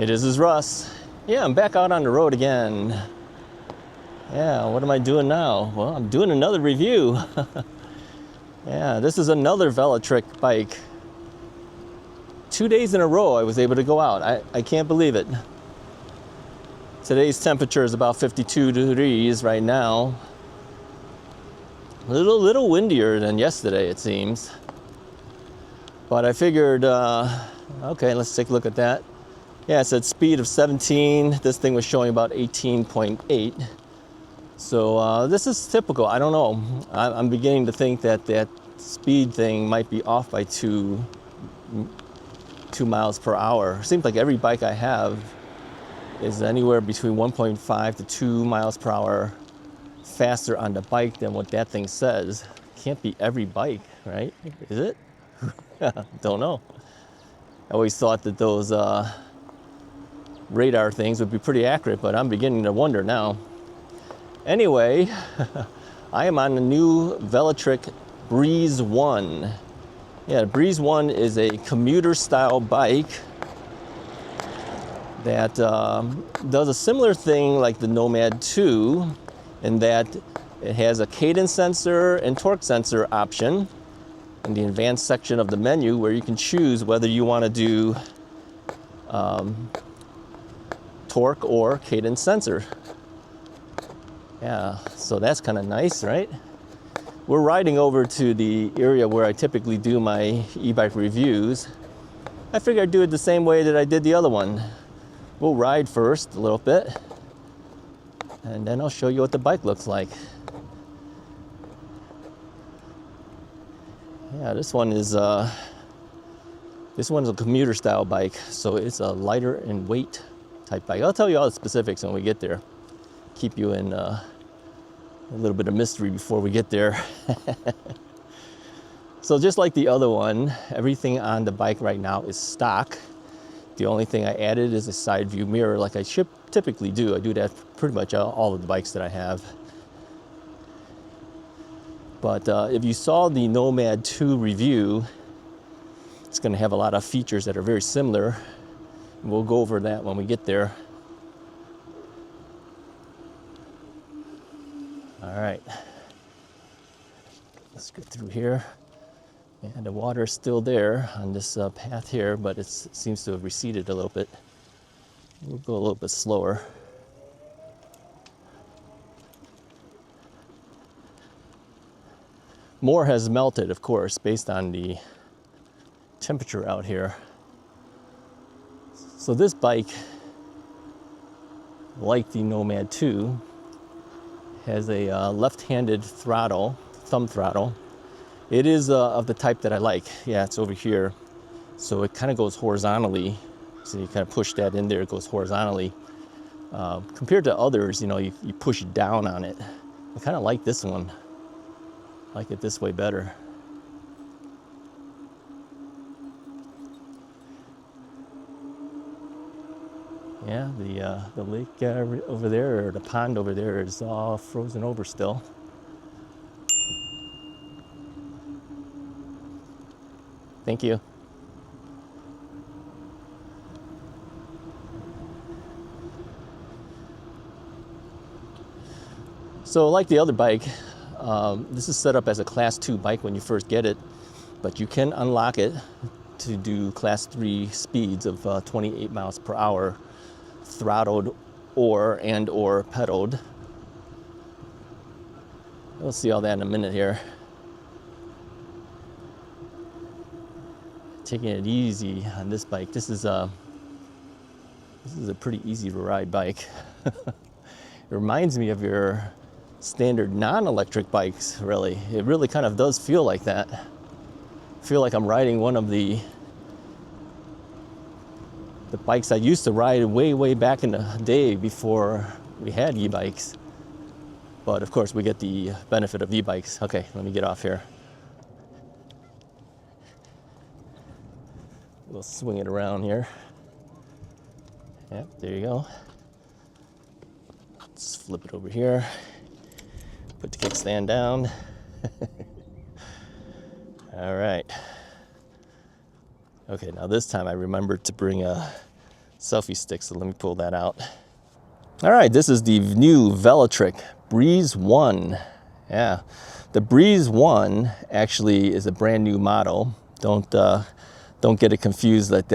Hey, this is Russ. Yeah, I'm back out on the road again. Yeah, what am I doing now? Well, I'm doing another review. Yeah, this is another Velotric bike. 2 days in a row I was able to go out. I can't believe it. Today's temperature is about 52 degrees right now. A little windier than yesterday, it seems. But I figured, okay, let's take a look at that. Yeah, it said speed of 17. This thing was showing about 18.8. So this is typical. I don't know. I'm beginning to think that that speed thing might be off by 2 miles per hour. Seems like every bike I have is anywhere between 1.5 to 2 miles per hour faster on the bike than what that thing says. Can't be every bike, right? Is it? Don't know. I always thought that those radar things would be pretty accurate, but I'm beginning to wonder now. Anyway, I am on the new Velotric Breeze 1. Yeah, Breeze 1 is a commuter style bike that does a similar thing like the Nomad 2 in that it has a cadence sensor and torque sensor option in the advanced section of the menu where you can choose whether you want to do torque or cadence sensor. Yeah, so that's kind of nice, right? We're riding over to the area where I typically do my e-bike reviews. I figured I'd do it the same way that I did the other one. We'll ride first a little bit, and then I'll show you what the bike looks like. Yeah, this one's a commuter style bike, so it's a lighter in weight type bike. I'll tell you all the specifics when we get there. Keep you in a little bit of mystery before we get there. So just like the other one, everything on the bike right now is stock. The only thing I added is a side view mirror like I typically do. I do that pretty much all of the bikes that I have. But if you saw the Nomad 2 review, it's going to have a lot of features that are very similar. We'll go over that when we get there. All right, let's get through here. And the water is still there on this path here, but it seems to have receded a little bit. We'll go a little bit slower. More has melted, of course, based on the temperature out here. So this bike, like the Nomad 2, has a left-handed throttle, thumb throttle. It is of the type that I like. Yeah, it's over here. So it kind of goes horizontally. So you kind of push that in there, it goes horizontally. Compared to others, you know, you push down on it. I kind of like this one. I like it this way better. Yeah, the lake over there, or the pond over there, is all frozen over still. Thank you. So like the other bike, this is set up as a Class 2 bike when you first get it, but you can unlock it to do Class 3 speeds of 28 miles per hour, throttled or pedaled. We'll see all that in a minute here. Taking it easy on this bike. This is a pretty easy to ride bike. It reminds me of your standard non-electric bikes, really. It really kind of does feel like that. I feel like I'm riding one of the bikes I used to ride way back in the day before we had e-bikes. But of course we get the benefit of e-bikes. Okay, let me get off here. We'll swing it around here. Yep, there you go. Let's flip it over here. Put the kickstand down. All right. Okay, now this time I remembered to bring a selfie stick, so let me pull that out. All right, this is the new Velotric Breeze 1. Yeah, the Breeze 1 actually is a brand new model. Don't get it confused that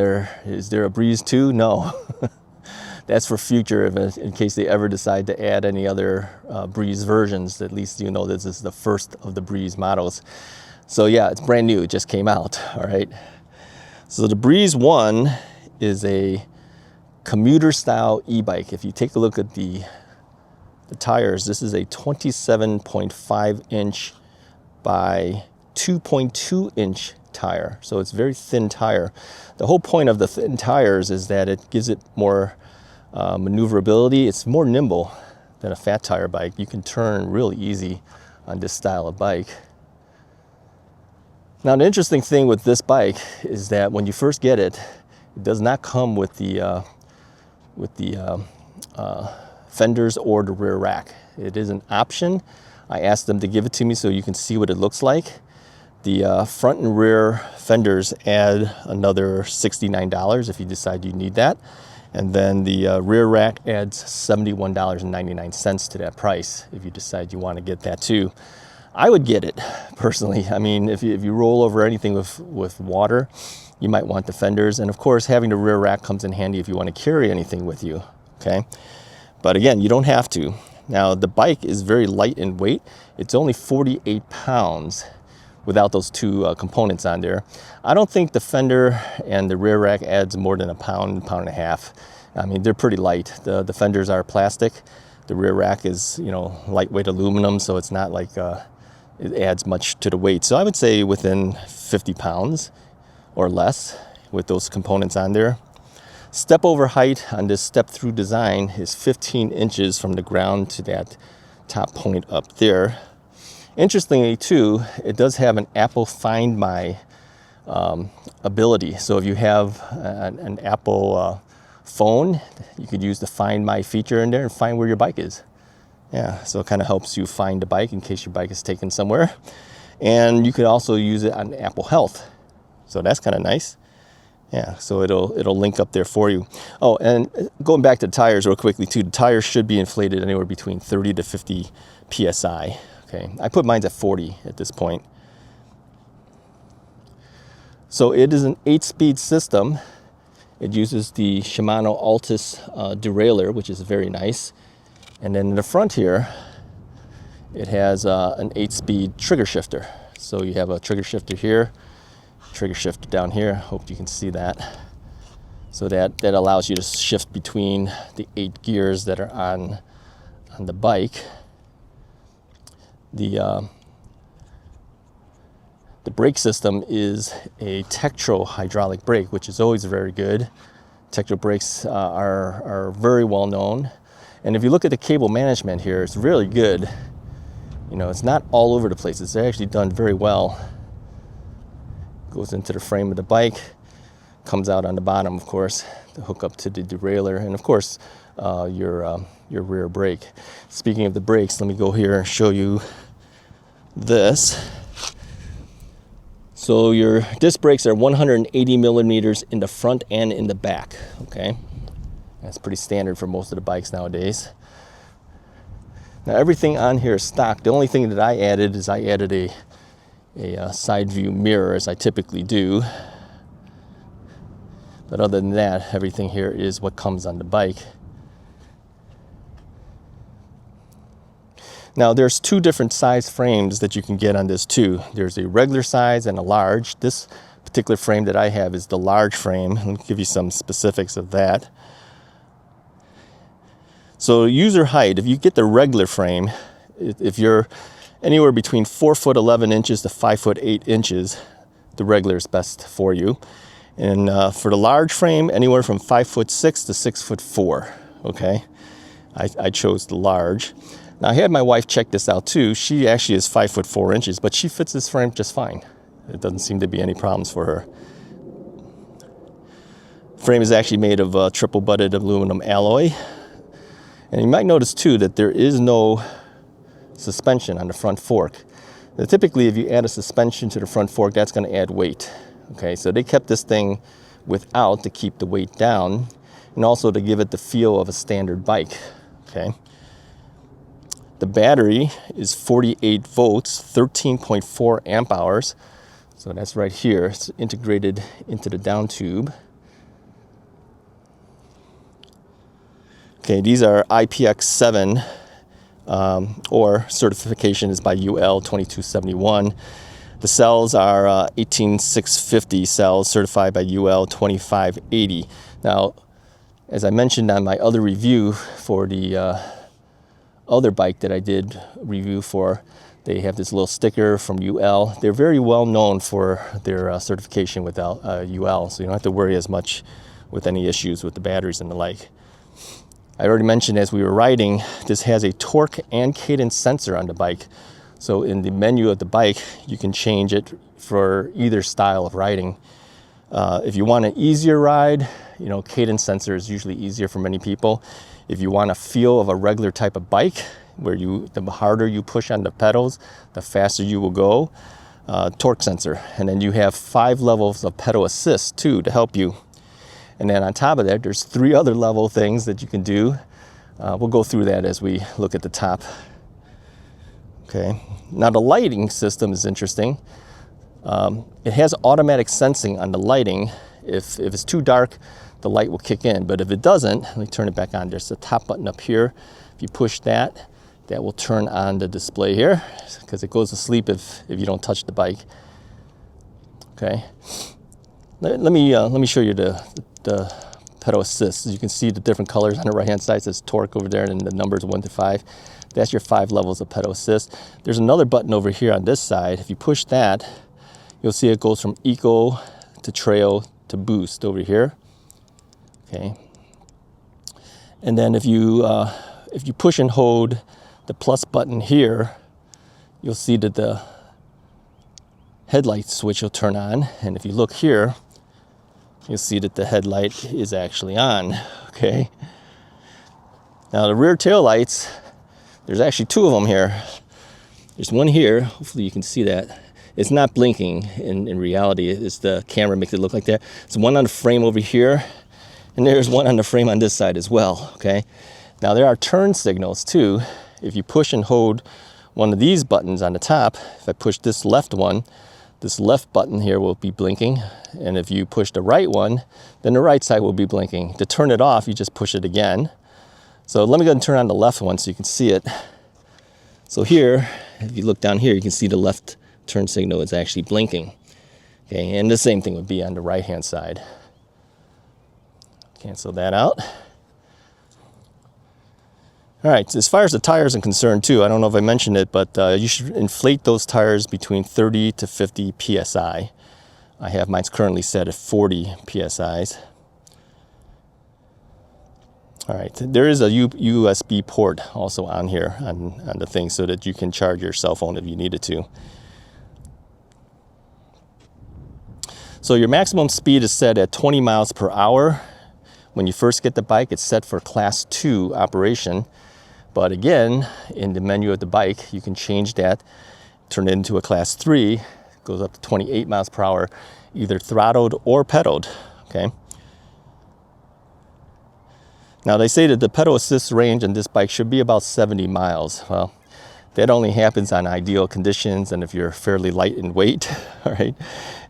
is there a Breeze 2? No. That's for future, in case they ever decide to add any other Breeze versions. At least you know this is the first of the Breeze models. So yeah, it's brand new, it just came out, all right? So the Breeze 1 is a commuter style e-bike. If you take a look at the tires, this is a 27.5 inch by 2.2 inch tire. So it's very thin tire. The whole point of the thin tires is that it gives it more maneuverability. It's more nimble than a fat tire bike. You can turn really easy on this style of bike. Now, the interesting thing with this bike is that when you first get it, it does not come with the fenders or the rear rack. It is an option. I asked them to give it to me so you can see what it looks like. The front and rear fenders add another $69 if you decide you need that. And then the rear rack adds $71.99 to that price if you decide you want to get that too. I would get it personally. I mean, if you roll over anything with water, you might want the fenders. And of course, having the rear rack comes in handy if you want to carry anything with you, okay? But again, you don't have to. Now, the bike is very light in weight. It's only 48 pounds without those two components on there. I don't think the fender and the rear rack adds more than a pound, pound and a half. I mean, they're pretty light. The fenders are plastic. The rear rack is, you know, lightweight aluminum, so it's not like it adds much to the weight. So I would say within 50 pounds or less with those components on there. Step over height on this step through design is 15 inches from the ground to that top point up there. Interestingly too, it does have an Apple Find My ability. So if you have an Apple phone, you could use the Find My feature in there and find where your bike is. Yeah, so it kind of helps you find the bike in case your bike is taken somewhere. And you could also use it on Apple Health. So that's kind of nice. Yeah, so it'll link up there for you. Oh, and going back to the tires real quickly too, the tires should be inflated anywhere between 30 to 50 PSI. Okay, I put mine at 40 at this point. So it is an 8-speed system. It uses the Shimano Altus derailleur, which is very nice. And then in the front here, it has an 8-speed trigger shifter. So you have a trigger shifter here, trigger shifter down here. Hope you can see that. So that allows you to shift between the 8 gears that are on the bike. The brake system is a Tektro hydraulic brake, which is always very good. Tektro brakes are very well known. And if you look at the cable management here, it's really good. You know, it's not all over the place. It's actually done very well. Goes into the frame of the bike, comes out on the bottom, of course, to hook up to the derailleur, and of course, your rear brake. Speaking of the brakes, let me go here and show you this. So your disc brakes are 180 millimeters in the front and in the back, okay? That's pretty standard for most of the bikes nowadays. Now everything on here is stock. The only thing that I added is a side view mirror, as I typically do. But other than that, everything here is what comes on the bike. Now there's 2 different size frames that you can get on this too. There's a regular size and a large. This particular frame that I have is the large frame. Let me give you some specifics of that. So user height, if you get the regular frame, if you're anywhere between 4'11" inches to 5'8" inches, the regular is best for you. And for the large frame, anywhere from 5'6" to 6'4", okay? I chose the large. Now I had my wife check this out too. She actually is 5'4" inches, but she fits this frame just fine. It doesn't seem to be any problems for her. Frame is actually made of triple butted aluminum alloy. And you might notice too that there is no suspension on the front fork. Now, typically, if you add a suspension to the front fork, that's going to add weight. Okay, so they kept this thing without to keep the weight down. and also to give it the feel of a standard bike. Okay. The battery is 48 volts, 13.4 amp hours. So that's right here. It's integrated into the down tube. Okay, these are IPX7, or certification is by UL 2271. The cells are 18650 cells, certified by UL 2580. Now, as I mentioned on my other review for the other bike that I did review for, they have this little sticker from UL. They're very well known for their certification with UL, so you don't have to worry as much with any issues with the batteries and the like. I already mentioned as we were riding, this has a torque and cadence sensor on the bike. So in the menu of the bike, you can change it for either style of riding. If you want an easier ride, you know, cadence sensor is usually easier for many people. If you want a feel of a regular type of bike, where the harder you push on the pedals, the faster you will go, torque sensor. And then you have 5 levels of pedal assist too to help you. And then on top of that, there's 3 other level things that you can do. We'll go through that as we look at the top. Okay, now the lighting system is interesting. It has automatic sensing on the lighting. If it's too dark, the light will kick in. But if it doesn't, let me turn it back on. There's the top button up here. If you push that, that will turn on the display here, because it goes to sleep if you don't touch the bike. Okay. Let me show you the pedal assist. As you can see the different colors on the right hand side. It says torque over there, and the numbers 1 to 5. That's your 5 levels of pedal assist. There's another button over here on this side. If you push that, you'll see it goes from eco to trail to boost over here. Okay. And then if you push and hold the plus button here, you'll see that the headlight switch will turn on. And if you look here, you'll see that the headlight is actually on. Okay. Now the rear tail lights, there's actually 2 of them here. There's one here. Hopefully you can see that. It's not blinking in reality. It's the camera makes it look like that. There's one on the frame over here, and there's one on the frame on this side as well. Okay. Now there are turn signals too. If you push and hold one of these buttons on the top, if I push this left one, this left button here will be blinking. And if you push the right one, then the right side will be blinking. To turn it off, you just push it again. So let me go ahead and turn on the left one so you can see it. So here, if you look down here, you can see the left turn signal is actually blinking. Okay, and the same thing would be on the right hand side. Cancel that out. All right, as far as the tires are concerned too, I don't know if I mentioned it, but you should inflate those tires between 30 to 50 PSI. I have mine currently set at 40 PSIs. All right, there is a USB port also on here on the thing so that you can charge your cell phone if you needed to. So your maximum speed is set at 20 miles per hour. When you first get the bike, it's set for class 2 operation. But again, in the menu of the bike, you can change that, turn it into a class 3. It goes up to 28 miles per hour, either throttled or pedaled. Okay. Now they say that the pedal assist range on this bike should be about 70 miles. Well, that only happens on ideal conditions and if you're fairly light in weight. All right.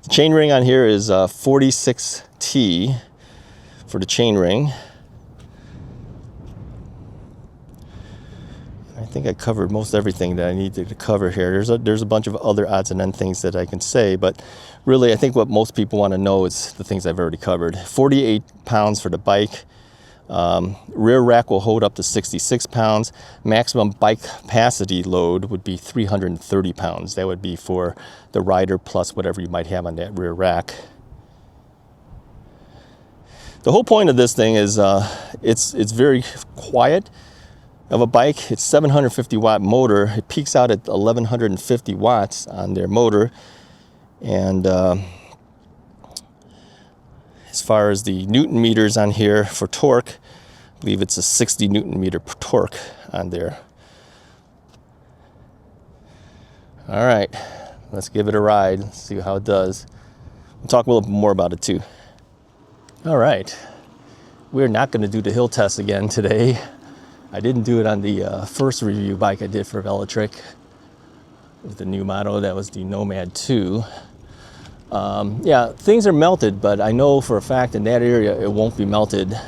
The chain ring on here is 46T for the chain ring. I think I covered most everything that I needed to cover here. There's a bunch of other odds and ends things that I can say, but really I think what most people want to know is the things I've already covered. 48 pounds for the bike. Rear rack will hold up to 66 pounds. Maximum bike capacity load would be 330 pounds. That would be for the rider plus whatever you might have on that rear rack. The whole point of this thing is it's very quiet of a bike. It's 750 watt motor. It peaks out at 1150 watts on their motor. And as far as the Newton meters on here for torque, I believe it's a 60 Newton meter per torque on there. All right, let's give it a ride. Let's see how it does. We'll talk a little bit more about it too. All right, we're not going to do the hill test again today. I didn't do it on the first review bike I did for Velotric with the new model. That was the Nomad 2. Yeah, things are melted, but I know for a fact in that area it won't be melted.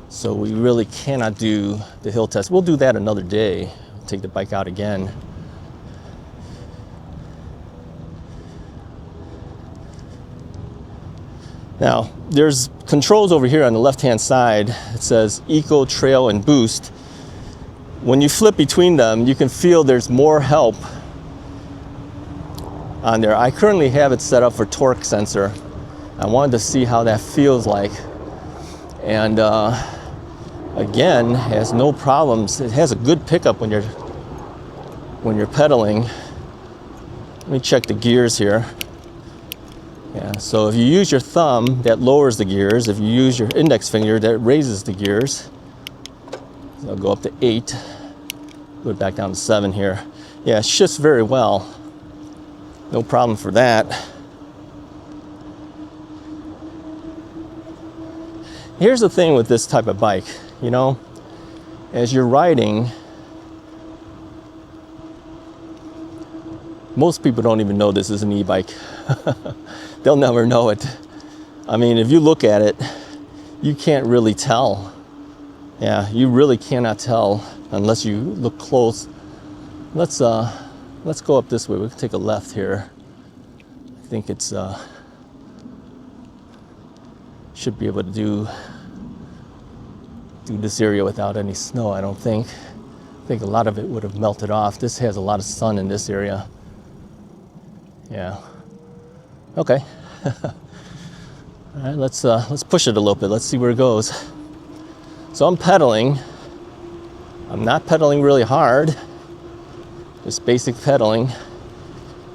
So we really cannot do the hill test. We'll do that another day. Take the bike out again. Now, there's controls over here on the left-hand side. It says Eco, Trail, and Boost. When you flip between them, you can feel there's more help on there. I currently have it set up for torque sensor. I wanted to see how that feels like. And again, has no problems. It has a good pickup when you're pedaling. Let me check the gears here. Yeah, so if you use your thumb, that lowers the gears. If you use your index finger, that raises the gears. So I'll go up to 8. Go back down to 7 here. Yeah, it shifts very well. No problem for that. Here's the thing with this type of bike, you know, as you're riding, most people don't even know this is an e-bike. They'll never know it. I mean, if you look at it, you can't really tell. Yeah, you really cannot tell unless you look close. Let's go up this way. We can take a left here. I think it's should be able to do this area without any snow. I don't think. I think a lot of it would have melted off. This has a lot of sun in this area. Yeah. Okay. All right, let's push it a little bit. Let's see where it goes. So I'm pedaling. I'm not pedaling really hard. Just basic pedaling.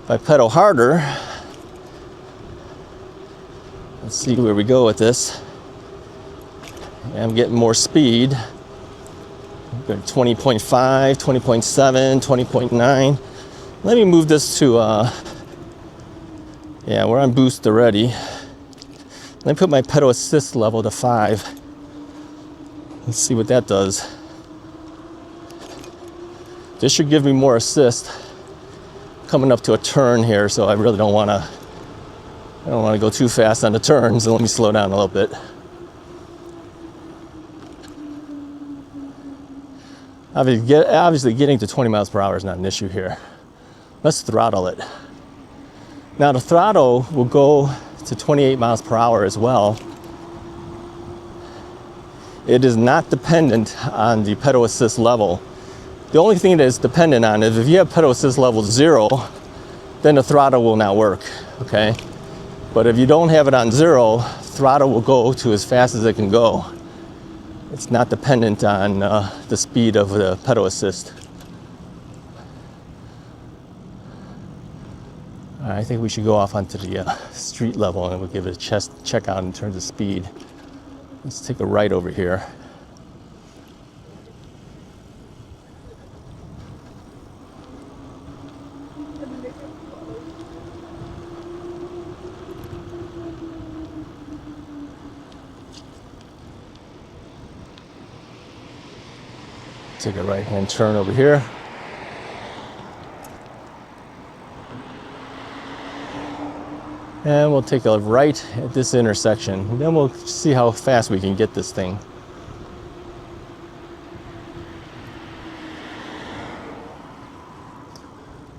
If I pedal harder, let's see where we go with this. I'm getting more speed. 20.5, 20.7, 20.9. Let me move this to, yeah, we're on boost already. Let me put my pedal assist level to 5. Let's see what that does. This should give me more assist coming up to a turn here, so I really don't want to go too fast on the turns. So let me slow down a little bit. Obviously getting to 20 miles per hour is not an issue here. Let's throttle it. Now the throttle will go to 28 miles per hour as well. It is not dependent on the pedal assist level. The only thing that is dependent on is if you have pedal assist level 0, then the throttle will not work, okay? But if you don't have it on 0, throttle will go to as fast as it can go. It's not dependent on the speed of the pedal assist. I think we should go off onto the street level and we'll give it a check out in terms of speed. Let's take a right over here. Take a right-hand turn over here. And we'll take a right at this intersection. Then we'll see how fast we can get this thing.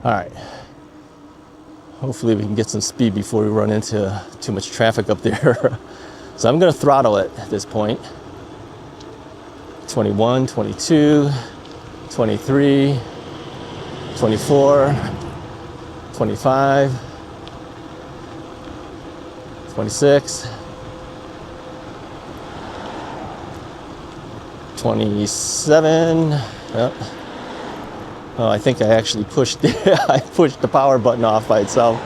All right. Hopefully we can get some speed before we run into too much traffic up there. So I'm gonna throttle it at this point. 21, 22, 23, 24, 25, 26, 27. Yep. Oh, I think I actually pushed I pushed the power button off by itself.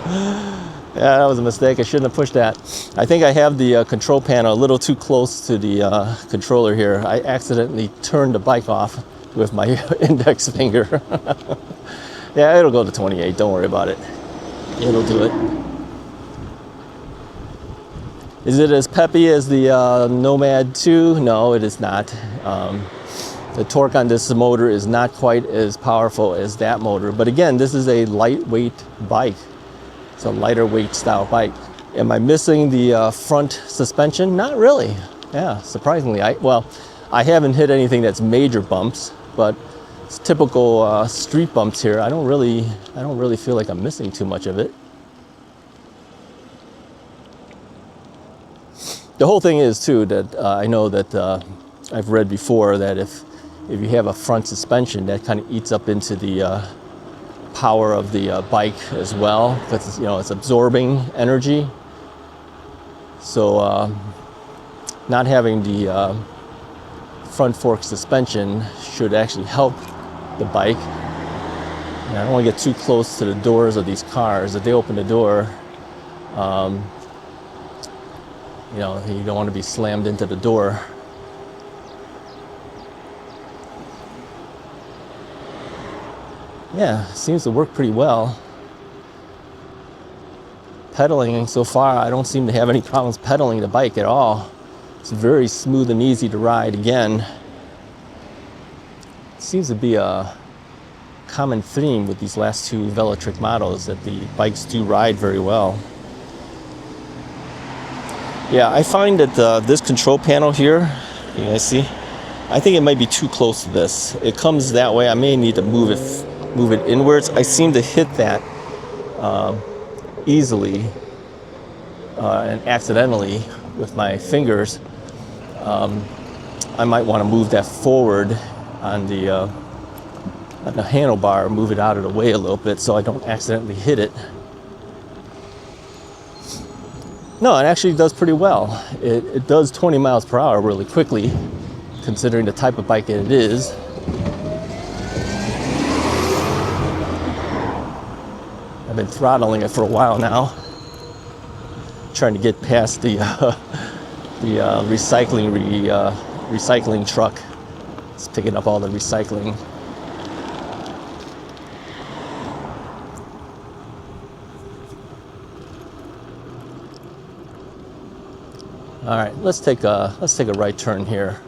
Yeah, that was a mistake. I shouldn't have pushed that. I think I have the control panel a little too close to the controller here. I accidentally turned the bike off with my index finger. Yeah, it'll go to 28. Don't worry about it. It'll do it. Is it as peppy as the Nomad 2? No, it is not. The torque on this motor is not quite as powerful as that motor. But again, this is a lightweight bike. It's a lighter weight style bike. Am I missing the front suspension? Not really. Yeah, surprisingly. I haven't hit anything that's major bumps, but it's typical street bumps here. I don't really feel like I'm missing too much of it. The whole thing is too that I know that I've read before that if you have a front suspension, that kind of eats up into the power of the bike as well, because it's absorbing energy. So not having the front fork suspension should actually help the bike. And I don't want to get too close to the doors of these cars. If they open the door, you don't want to be slammed into the door. Yeah, seems to work pretty well. Pedaling so far, I don't seem to have any problems pedaling the bike at all. It's very smooth and easy to ride again. It seems to be a common theme with these last two Velotric models that the bikes do ride very well. Yeah, I find that this control panel here, you guys see, I think it might be too close to this. It comes that way. I may need to move it inwards. I seem to hit that easily and accidentally with my fingers. I might want to move that forward on the handlebar, move it out of the way a little bit so I don't accidentally hit it. No, it actually does pretty well. It does 20 miles per hour really quickly, considering the type of bike it is. I've been throttling it for a while now, trying to get past the recycling truck. It's picking up all the recycling. All right, let's take a right turn here.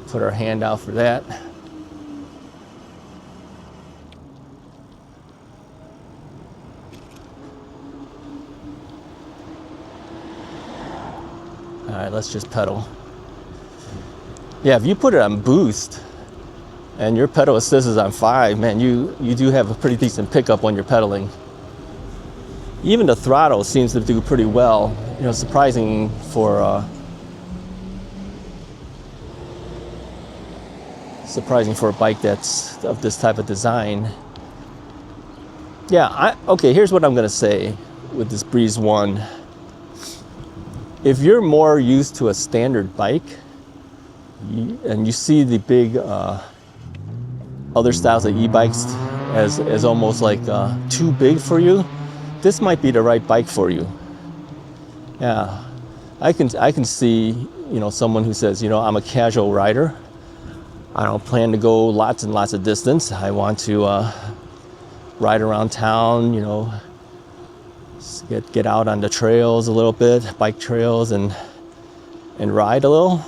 Put our hand out for that. All right, let's just pedal. Yeah, if you put it on boost and your pedal assist is on 5, man, you do have a pretty decent pickup when you're pedaling. Even the throttle seems to do pretty well. Surprising for a bike that's of this type of design. Yeah, okay, here's what I'm gonna say with this Breeze 1. If you're more used to a standard bike, and you see the big other styles of e-bikes as almost like too big for you, this might be the right bike for you. Yeah, I can see someone who says, I'm a casual rider. I don't plan to go lots and lots of distance. I want to ride around town, get out on the trails a little bit, bike trails, and ride a little.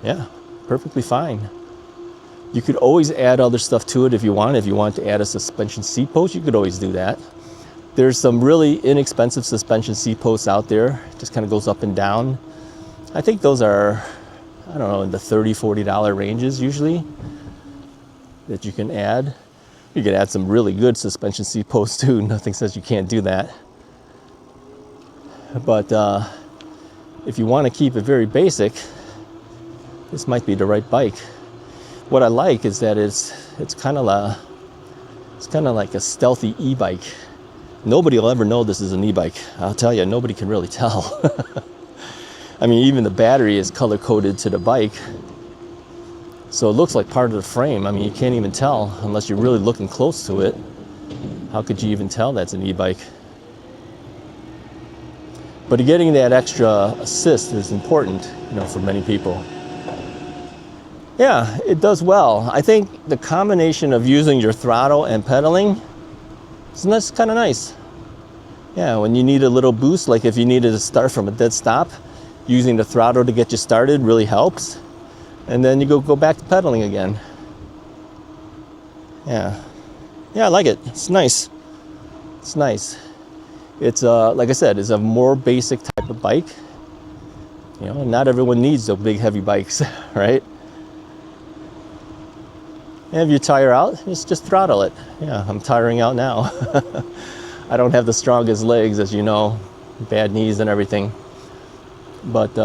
Yeah, perfectly fine. You could always add other stuff to it if you want. If you want to add a suspension seat post, you could always do that. There's some really inexpensive suspension seat posts out there. It just kind of goes up and down. I think those are, I don't know, in the $30, $40 ranges usually that you can add. You can add some really good suspension seat posts too. Nothing says you can't do that. But if you want to keep it very basic, this might be the right bike. What I like is that it's kind of like a stealthy e-bike. Nobody will ever know this is an e-bike. I'll tell you, nobody can really tell. I mean, even the battery is color-coded to the bike. So it looks like part of the frame. I mean, you can't even tell unless you're really looking close to it. How could you even tell that's an e-bike? But getting that extra assist is important, for many people. Yeah, it does well. I think the combination of using your throttle and pedaling, that's kind of nice. Yeah, when you need a little boost, like if you needed to start from a dead stop, using the throttle to get you started really helps. And then you go back to pedaling again. Yeah. Yeah, I like it. It's nice. It's nice. It's like I said, it's a more basic type of bike. You know, not everyone needs those big heavy bikes, right? And if you tire out, just throttle it. Yeah, I'm tiring out now. I don't have the strongest legs, as you know, bad knees and everything. But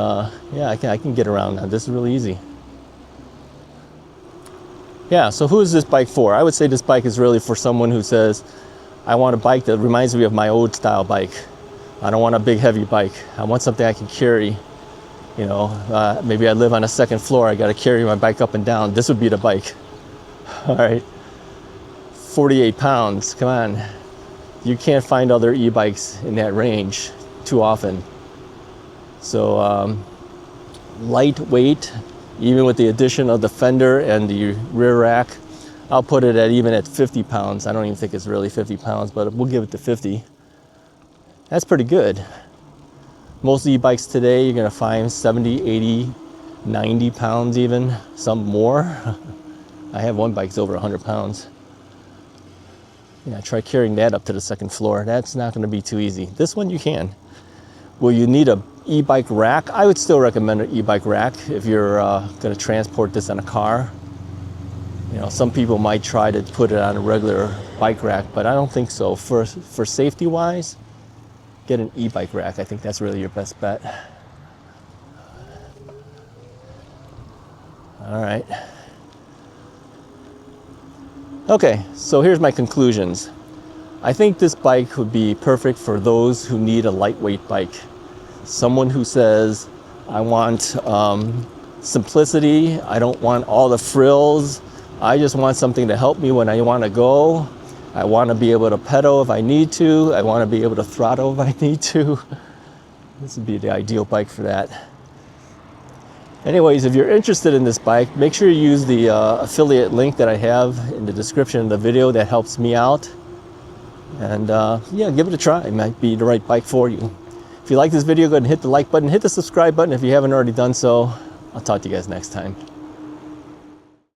yeah, I can get around now. This is really easy. Yeah, so who is this bike for? I would say this bike is really for someone who says, I want a bike that reminds me of my old style bike. I don't want a big heavy bike. I want something I can carry. You know, maybe I live on a second floor. I got to carry my bike up and down. This would be the bike. All right, 48 pounds, come on. You can't find other e-bikes in that range too often. So lightweight, even with the addition of the fender and the rear rack, I'll put it at even at 50 pounds. I don't even think it's really 50 pounds, but we'll give it to 50. That's pretty good. Most e-bikes today, you're gonna find 70, 80, 90 pounds even, some more. I have one bike that's over 100 pounds. Yeah, try carrying that up to the second floor. That's not going to be too easy. This one you can. Will you need a e-bike rack? I would still recommend an e-bike rack if you're going to transport this in a car. You know, some people might try to put it on a regular bike rack, but I don't think so. For safety-wise, get an e-bike rack. I think that's really your best bet. All right. Okay, so here's my conclusions. I think this bike would be perfect for those who need a lightweight bike. Someone who says, I want simplicity, I don't want all the frills, I just want something to help me when I want to go. I want to be able to pedal if I need to. I want to be able to throttle if I need to. This would be the ideal bike for that. Anyways, if you're interested in this bike, make sure you use the affiliate link that I have in the description of the video. That helps me out. And yeah, give it a try. It might be the right bike for you. If you like this video, go ahead and hit the like button, hit the subscribe button if you haven't already done so. I'll talk to you guys next time.